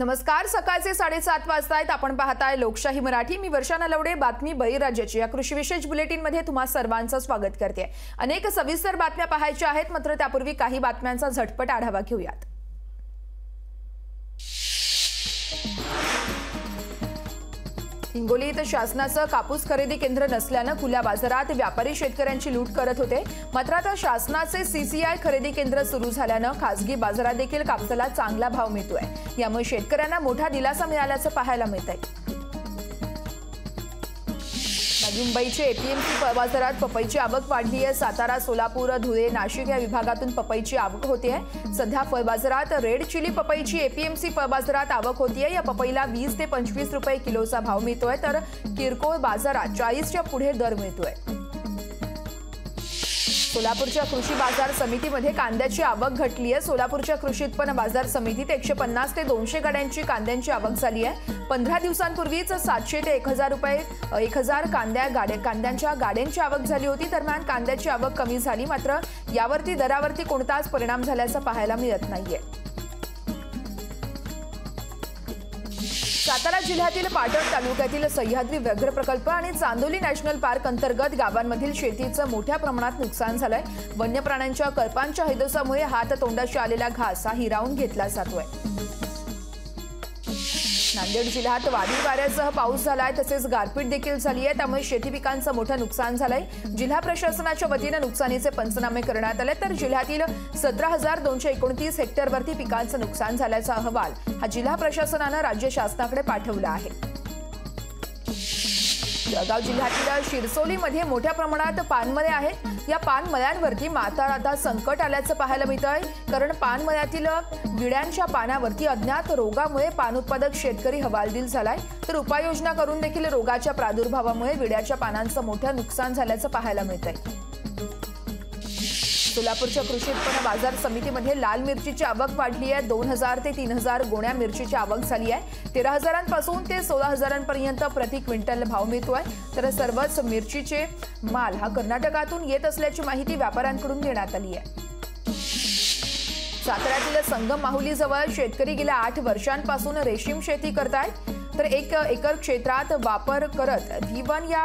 नमस्कार, सकाळचे 7:30 वाजता आहेत. आपण पाहताय लोकशाही मराठी. मी वर्षा नलवडे. बातमी बळीराजाची या कृषी विशेष बुलेटिन मध्ये तुम्हा सर्वांचं स्वागत करते. अनेक सविस्तर बातम्या पाहायच्या आहेत, मात्र त्यापूर्वी काही बातम्यांचा झटपट आढावा घेऊयात. हिंगोलीत शासनाचं कापूस खरेदी केंद्र नसल्यानं खुल्या बाजारात व्यापारी शेतकऱ्यांची लूट करत होते. मात्र आता शासनाचे सीसीआय खरेदी केंद्र सुरू झाल्यानं खासगी बाजारात देखील कापसाला चांगला भाव मिळतोय. यामुळे शेतकऱ्यांना मोठा दिलासा मिळाल्याचं पाहायला मिळतंय. नवी मुंबईच्या एपीएमसी बाजारात पपईची आवक वाढली आहे. सातारा, सोलापूर, धुळे, नाशिक या विभागातून पपईची आवक होते आहे. सध्या फळ बाजारात रेड चिली पपईची एपीएमसी फळ बाजारात आवक होतीये. या पपईला 20 ते 25 रुपये किलोचा भाव मिळतोय, तर किरकोळ बाजारात 40च्या पुढे दर मिळतोय. सोलापूरच्या कृषी बाजार समितीमध्ये कांद्याची आवक घटली आहे. सोलापूरच्या कृषी उत्पन्न बाजार समितीत 150 ते 200 गाड्यांची कांद्यांची आवक झाली आहे. 15 दिवसांपूर्वीच 700 ते 1000 कांद्यांच्या गाड्यांची आवक झाली होती. दरम्यान कांद्याची आवक कमी झाली, मात्र यावरती दरावरती कोणताच परिणाम झाल्याचं पाहायला मिळत नाहीये. सातारा जिल्ह्यातील पाटण तालुक्यातील सह्याद्री व्याघ्र प्रकल्प आणि चांदोली नॅशनल पार्क अंतर्गत गावांमधील शेतीचं मोठ्या प्रमाणात नुकसान झालंय. वन्य प्राण्यांच्या कळपांच्या हैदोसामुळे हात तोंडाशी आलेला घास हा हिरावून घेतला जातोय. नांदेड जिल्ह्यात वादळी वाऱ्यासह पाऊस झालाय, तसेच गारपीट देखील झाली आहे. त्यामुळे शेती पिकांचं मोठं नुकसान झालंय. जिल्हा प्रशासनाच्या वतीनं नुकसानीचे पंचनामे करण्यात आले, तर जिल्ह्यातील 17,229 हेक्टरवरती पिकांचं नुकसान झाल्याचा अहवाल हा जिल्हा प्रशासनानं राज्य शासनाकडे पाठवला आहे. जळगाव जिल्ह्यातील शिरसोलीमध्ये मोठ्या प्रमाणात पानमळे आहेत. या पानमळ्यांवरती आता संकट आल्याचं पाहायला मिळतंय, कारण पानमळ्यातील विड्यांच्या पानावरती अज्ञात रोगामुळे पान उत्पादक शेतकरी हवालदिल झालाय. तर उपाययोजना करून देखील रोगाच्या प्रादुर्भावामुळे विड्याच्या पानांचं मोठं नुकसान झाल्याचं पाहायला मिळतंय. सोलापूरच्या कृषी उत्पन्न बाजार समितीमध्ये लाल मिरचीची आवक वाढली आहे. 2000 ते 3000 गोण्या मिरचीची आवक झाली आहे. 13,000पासून ते 16,000पर्यंत प्रति क्विंटल भाव मिळतोय. तर सर्वच मिरचीचे माल हा कर्नाटकातून येत असल्याची माहिती व्यापाऱ्यांकडून देण्यात आली आहे. साताऱ्यातील संगम माहुलीजवळ शेतकरी गेल्या 8 वर्षांपासून रेशीम शेती करतायत. तर 1 एकर क्षेत्रात वापर करत V1 या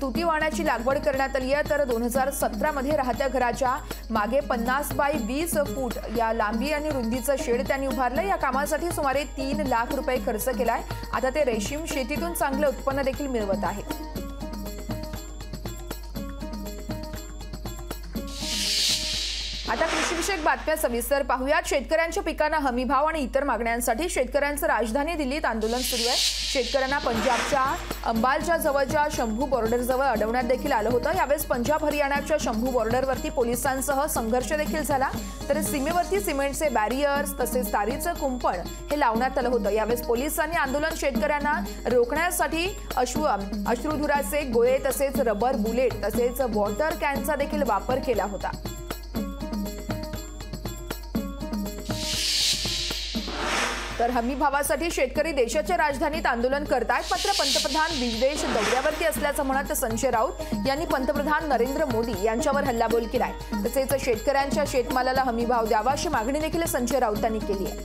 तुतीवाणाची लागवड करण्यात आली आहे. तर 2017 मध्ये राहत्या घराच्या मागे 50 बाय 20 फूट या लांबी आणि रुंदीचं शेड त्यांनी उभारलं. या कामासाठी सुमारे 3 लाख रुपये खर्च केलाय. आता ते रेशीम शेतीतून चांगले उत्पन्न देखील मिळवत आहेत. आता कृषीविषयक बातम्या सविस्तर पाहूयात. शेतकऱ्यांच्या पिकांना हमीभाव आणि इतर मागण्यांसाठी शेतकऱ्यांचं राजधानी दिल्लीत आंदोलन सुरू आहे. शेतकऱ्यांना पंजाबच्या अंबालच्या जवळच्या शंभू बॉर्डरजवळ अडवण्यात देखील आलं होतं. यावेळेस पंजाब हरियाणाच्या शंभू बॉर्डरवरती पोलिसांसह संघर्ष देखील झाला. तर सीमेवरती सिमेंटचे बॅरियर्स तसेच तारीचं कुंपण हे लावण्यात आलं होतं. यावेळेस पोलिसांनी आंदोलन शेतकऱ्यांना रोखण्यासाठी अश्रुधुराचे गोळे तसेच रबर बुलेट तसेच वॉटर कॅनचा देखील वापर केला होता. तर हमी भावासाठी शेतकरी देशाच्या राजधानीत आंदोलन करतायत. मात्र पंतप्रधान विदेश दौऱ्यावरती असल्याचं म्हणत संजय राऊत यांनी पंतप्रधान नरेंद्र मोदी यांच्यावर हल्लाबोल केलाय. तसेच शेतकऱ्यांच्या शेतमालाला हमी भाव द्यावा अशी मागणी देखील संजय राऊतांनी केली आहे.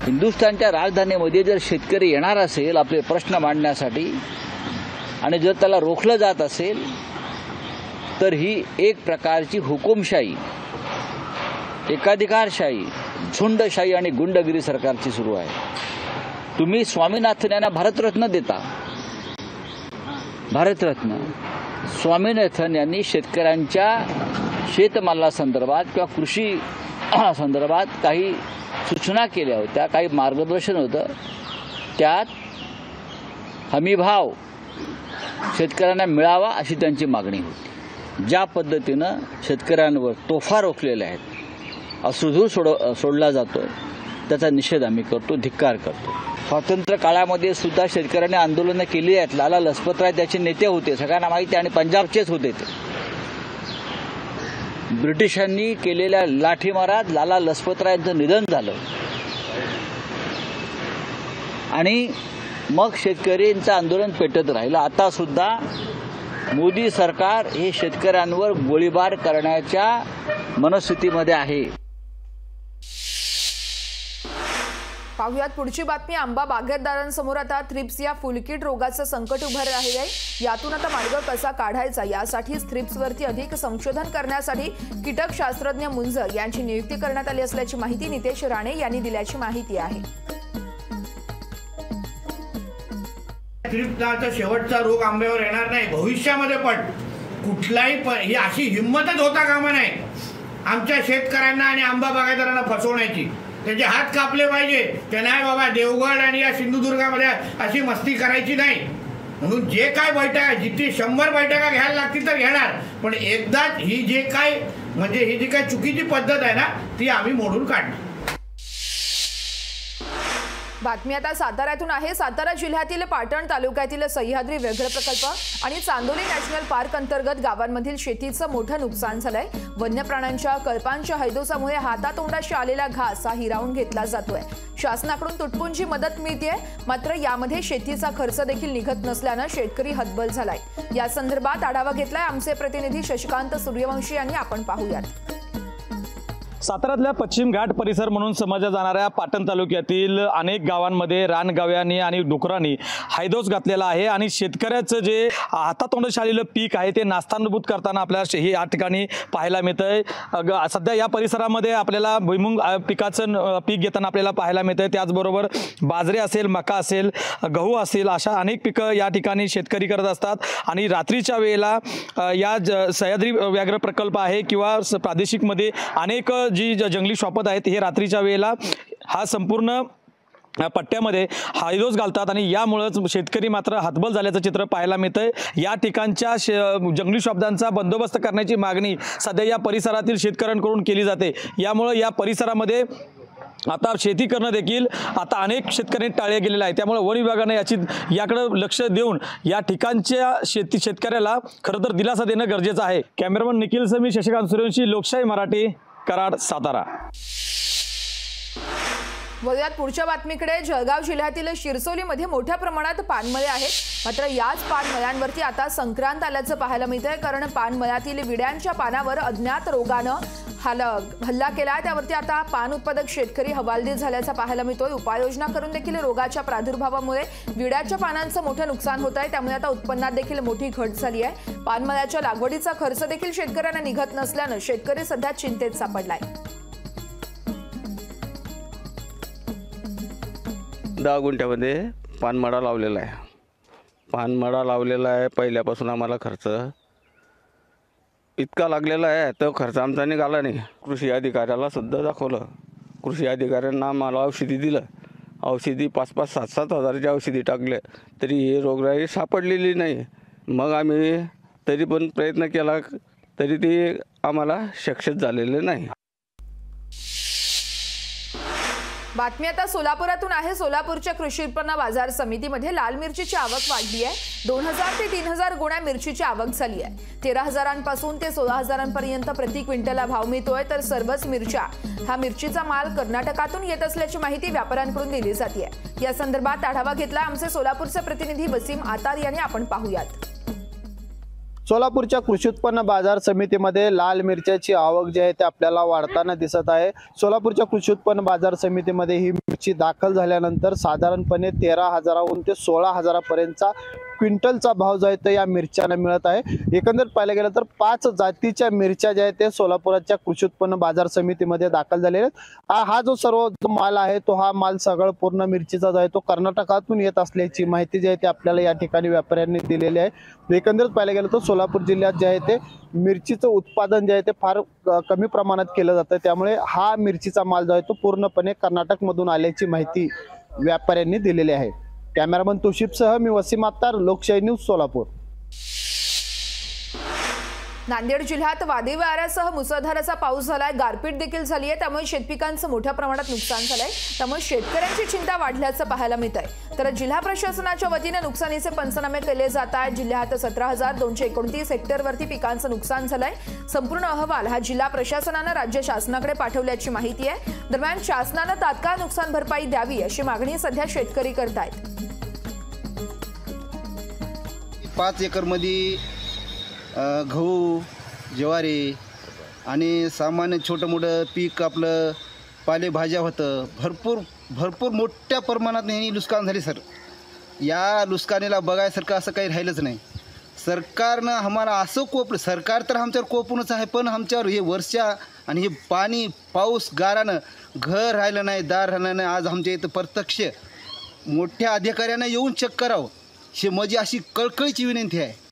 हिंदुस्थानच्या राजधानीमध्ये जर शेतकरी येणार असेल आपले प्रश्न मांडण्यासाठी आणि जर त्याला रोखलं जात असेल तर ही एक प्रकारची हुकुमशाही, एकाधिकारशाही, झुंडशाही आणि गुंडगिरी सरकारची सुरू आहे. तुम्ही स्वामीनाथन यांना भारतरत्न देता. भारतरत्न स्वामीनाथन यांनी शेतकऱ्यांच्या शेतमालासंदर्भात किंवा कृषी संदर्भात काही सूचना केल्या होत्या, काही मार्गदर्शन होतं. त्यात हमीभाव शेतकऱ्यांना मिळावा अशी त्यांची मागणी होती. ज्या पद्धतीनं शेतकऱ्यांवर तोफा रोखलेल्या आहेत, अश्रुधूर सोडला जातो, त्याचा निषेध आम्ही करतो, धिक्कार करतो. स्वातंत्र्य काळामध्ये सुद्धा शेतकऱ्यांनी आंदोलनं केली आहेत. लाला लजपतराय त्याचे नेते होते, सगळ्यांना माहिती, आणि पंजाबचेच होते ते. ब्रिटिशांनी केलेल्या लाठीमारात लाला लजपतरायांचं निधन झालं आणि मग शेतकऱ्यांचं आंदोलन पेटत राहिलं. आता सुद्धा मोदी सरकार हे शेतकऱ्यांवर गोळीबार करण्याच्या मनस्थितीमध्ये आहे. पाहुयात पुढची बातमी। आंबा बागायतदारांसमोर आता थ्रिप्स या फुलकीड रोगाचं संकट उभं राहिले आहे। यातून आता मार्ग कसा काढायचा यासाठी थ्रिप्सवरती अधिक संशोधन करण्यासाठी कीटक शास्त्रज्ञ मुंजर यांची नियुक्ती करण्यात आली असल्याची माहिती नितेश राणे यांनी दिल्याची माहिती आहे। थ्रिप्सचा शेवटचा रोग आंब्यावर येणार नाही भविष्यामध्ये, पण कुठलाही ही अशी हिंमतच होता कामा नाही आमच्या शेतकऱ्यांना आणि आंबा बागायतदारांना फसवण्याची। त्याचे हात कापले पाहिजे। ते नाही बाबा देवगड आणि या सिंधुदुर्गामध्ये अशी मस्ती करायची नाही। म्हणून जे काय बैठका जिथे 100 बैठका घ्यायला लागतील तर घेणार, पण एकदाच ही जे काय म्हणजे ही जी काय चुकीची पद्धत आहे ना ती आम्ही मोडून काढणार। बातमी आता साताऱ्यातून आहे। सातारा जिल्ह्यातील पाटण तालुक्यातील सह्याद्री व्याघ्र प्रकल्प आणि चांदोली नॅशनल पार्क अंतर्गत गावांमधील शेतीचं मोठं नुकसान झालंय। वन्य प्राण्यांच्या कळपांच्या हैदोसामुळे हातातोंडाशी आलेला घास हा हिरावून घेतला जातोय। शासनाकडून तुटपुंजी मदत मिळतेय, मात्र यामध्ये शेतीचा खर्च देखील निघत नसल्यानं शेतकरी हतबल झालाय। या संदर्भात आढावा घेतलाय आमचे प्रतिनिधी शशिकांत सूर्यवंशी यांनी। आपण पाहूयात। साताऱ्यातल्या पश्चिम घाट परिसर म्हणून समजल्या जाणाऱ्या पाटण तालुक्यातील अनेक गावांमध्ये रानगाव्यांनी आणि डुकरांनी हैदोस घातलेला आहे आणि शेतकऱ्याचं जे हातातोंडाशी आलेलं पीक आहे ते नास्तानुभूत करताना आपल्याला हे या ठिकाणी पाहायला मिळतंय। सध्या या परिसरामध्ये आपल्याला भुईमुंग पिकाचं पीक घेताना आपल्याला पाहायला मिळतंय। त्याचबरोबर बाजरी असेल, मका असेल, गहू असेल अशा अनेक पिकं या ठिकाणी शेतकरी करत असतात आणि रात्रीच्या वेळेला या सह्याद्री व्याघ्र प्रकल्प आहे किंवा प्रादेशिकमध्ये अनेक जी जंगली श्वापद आहेत हे रात्रीच्या वेळेला हा संपूर्ण पट्ट्यामध्ये हैदोस घालतात आणि यामुळेच शेतकरी मात्र हतबल झाल्याचं चित्र पाहायला मिळतंय। या ठिकाणच्या जंगली श्वापदांचा बंदोबस्त करण्याची मागणी सध्या या परिसरातील शेतकऱ्यांकडून केली जाते। यामुळे या परिसरामध्ये आता शेती करणं देखील आता अनेक शेतकऱ्यांनी टाळले गेलेलं आहे। त्यामुळे वन विभागाने याकडे लक्ष देऊन या ठिकाणच्या शेतकऱ्याला खरं तर दिलासा देणं गरजेचं आहे। कॅमेरामन निखिल समी, शशिकांत सूर्यवंशी, लोकशाही मराठी, कराड, सातारा। वळूयात पुढच्या बातमीकडे। जळगाव जिल्ह्यातील शिरसोलीमध्ये मोठ्या प्रमाणात पानमळे आहेत, मात्र याच पानमळ्यांवरती आता संक्रांत आल्याचं पाहायला मिळतंय। कारण पानमळ्यातील विड्यांच्या पानावर अज्ञात रोगानं हल्ला केला, त्यावरती आता पान उत्पादक शेतकरी हवालदिल झाल्याचा पाहायला मिळतोय। उपाययोजना करून देखील रोगाच्या प्रादुर्भावामुळे विड्याच्या पानांचं मोठं नुकसान होत आहे, त्यामुळे आता उत्पन्नात देखील मोठी घट झाली आहे। पानमळ्याच्या लागवडीचा खर्च देखील शेतकऱ्यांना निघत नसल्यानं शेतकरी सध्या चिंतेत सापडलाय। 10 गुंठ्यामध्ये पानमळा लावलेला आहे। पानमळा लावलेला आहे, पहिल्यापासून आम्हाला खर्च इतका लागलेला आहे, तो खर्च आमचा निघाला नाही। कृषी अधिकाऱ्याला सुद्धा दाखवलं, कृषी अधिकाऱ्यांना आम्हाला औषधी दिलं, औषधी 5-5, 7-7 हजाराची औषधी टाकले तरी हे रोगराई सापडलेली नाही। मग आम्ही तरी पण प्रयत्न केला तरी ते आम्हाला सक्सेस झालेले नाही। बातमी आता सोलापुरातून आहे। सोलापूरच्या कृषी उत्पन्न बाजार समितीमध्ये लाल मिरचीची आवक वाढली आहे। 2000 ते 3000 गोण्या मिरचीची आवक झाली आहे। 13,000पासून ते 16,000पर्यंत प्रति क्विंटलला भाव मिळतोय, तर सर्वच मिरच्या हा मिरचीचा माल कर्नाटकातून येत असल्याची माहिती व्यापाऱ्यांकडून दिली जाते। या संदर्भात आढावा घेतला आमचे सोलापूरचे प्रतिनिधी वसीम आतार यांनी। आपण पाहूयात। सोलापूरच्या कृषी उत्पन्न बाजार समितीमध्ये लाल मिरच्याची आवक जी आहे ते आपल्याला वाढताना दिसत आहे। सोलापूरच्या कृषी उत्पन्न बाजार समितीमध्ये ही मिरची दाखल झाल्यानंतर साधारणपणे 13,000हून ते 16,000पर्यंतचा क्विंटलचा भाव जो आहे तो या मिरच्यांना मिळत आहे। एकंदरीत पाहायला गेलं तर 5 जातीच्या मिरच्या ज्या आहेत ते सोलापुराच्या कृषी उत्पन्न बाजार समितीमध्ये दाखल झालेले आहेत। हा जो सर्व माल आहे तो हा माल सगळं पूर्ण मिरचीचा जो आहे तो कर्नाटकातून येत असल्याची माहिती जी आहे ती आपल्याला या ठिकाणी व्यापाऱ्यांनी दिलेली आहे। एकंदरीत पाहायला गेलं तर सोलापूर जिल्ह्यात जे आहे ते मिरचीचं उत्पादन जे आहे ते फार कमी प्रमाणात केलं जातं, त्यामुळे हा मिरचीचा माल जो आहे तो पूर्णपणे कर्नाटकमधून आल्याची माहिती व्यापाऱ्यांनी दिलेली आहे। कॅमेरामन तुषिपसह मी वसीम आत्तार, लोकशाही न्यूज, सोलापूर। नांदेड जिल्ह्यात वादळी वाऱ्यासह मुसळधार असा पाऊस झालाय, गारपीट देखील झाली आहे, त्यामुळे शेतपिकांचं मोठ्या प्रमाणात नुकसान झालंय। त्यामुळे शेतकऱ्यांची चिंता वाढल्याचं पाहायला मिळतंय। तर जिल्हा प्रशासनाच्या वतीने नुकसानीचे पंचनामे केले जात आहेत। जिल्ह्यात 17,229 हेक्टरवरती पिकांचं नुकसान झालंय। संपूर्ण अहवाल हा जिल्हा प्रशासनानं राज्य शासनाकडे पाठवल्याची माहिती आहे। दरम्यान शासनानं तात्काळ नुकसान भरपाई द्यावी अशी मागणी सध्या शेतकरी करतायत। 5 एकरमध्ये गहू, ज्वारी आणि सामान्य छोटं मोठं पीक आपलं पालेभाज्या होतं, भरपूर भरपूर मोठ्या प्रमाणात यांनी नुकसान झाले सर. या नुकसानीला बघायसारखं असं काही राहिलंच नाही. सरकारनं आम्हाला असं सरकार तर आमच्यावर कोपूनच आहे, पण आमच्यावर हे वर्षा आणि हे पाणी पाऊस गारानं घर राहिलं नाही, दार राहिलं नाही. आज आमच्या इथं प्रत्यक्ष मोठ्या अधिकाऱ्यांना येऊन चेक करावं हे माझी अशी कळकळीची विनंती आहे.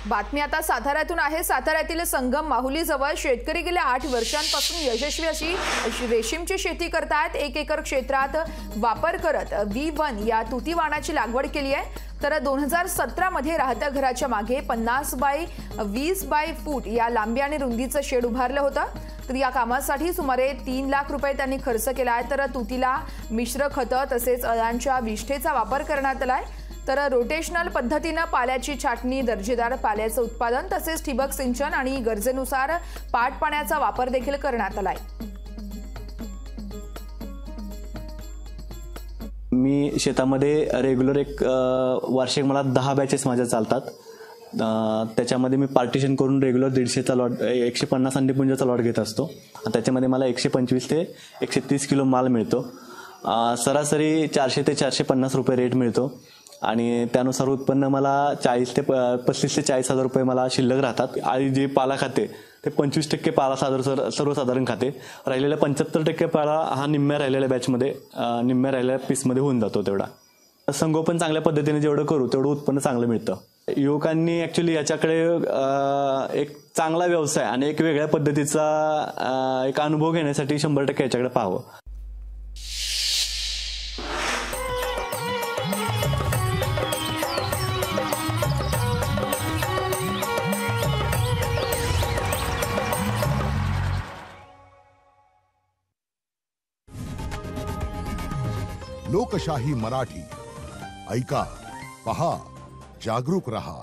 बातमी आता साताऱ्यातून आहे. साताऱ्यातील संगम माहुलीजवळ शेतकरी गेल्या 8 वर्षांपासून यशस्वी अशी रेशीमची शेती करतात. 1 एकर क्षेत्रात वापर करत V1 या तुती वाणाची लागवड केली आहे. तर 2017 मध्ये राहत्या घराच्या मागे 50 बाय 20 बाय फूट या लांबी आणि रुंदीचं शेड उभारलं होतं. तर या कामासाठी सुमारे 3 लाख रुपये त्यांनी खर्च केला आहे. तर तुतीला मिश्र खतं तसेच अळ्यांच्या विष्ठेचा वापर करण्यात आलाय. तर रोटेशनल पद्धतीनं पाल्याची छाटणी, दर्जेदार पाल्याचं उत्पादन तसेच ठिबक सिंचन आणि गरजेनुसार पाट पाण्याचा वापर देखील करण्यात आलाय. मी शेतामध्ये रेग्युलर एक वार्षिक मला 10 बॅचेस माझ्या चालतात. त्याच्यामध्ये मी पार्टिशन करून रेग्युलर 150चा लॉट 150 अंडीपुंजाचा लॉट घेत असतो. त्याच्यामध्ये मला 125 ते 130 किलो माल मिळतो. सरासरी 400 ते 450 रुपये रेट मिळतो आणि त्यानुसार उत्पन्न मला 35 ते 40 रुपये मला शिल्लक राहतात. आणि जे पाला खाते ते 25% पाला सर्वसाधारण खाते. राहिलेल्या 75% पाला हा निम्म्या राहिलेल्या बॅचमध्ये निम्म्या राहिलेल्या पीसमध्ये होऊन जातो. तेवढा संगोपन चांगल्या पद्धतीने जेवढं करू तेवढं उत्पन्न चांगलं मिळतं. युवकांनी ॲक्च्युली याच्याकडे एक चांगला व्यवसाय आणि एक वेगळ्या पद्धतीचा एक अनुभव घेण्यासाठी 100% याच्याकडे पाहावं. लोकशाही मराठी ऐका, पहा, जागरूक रहा.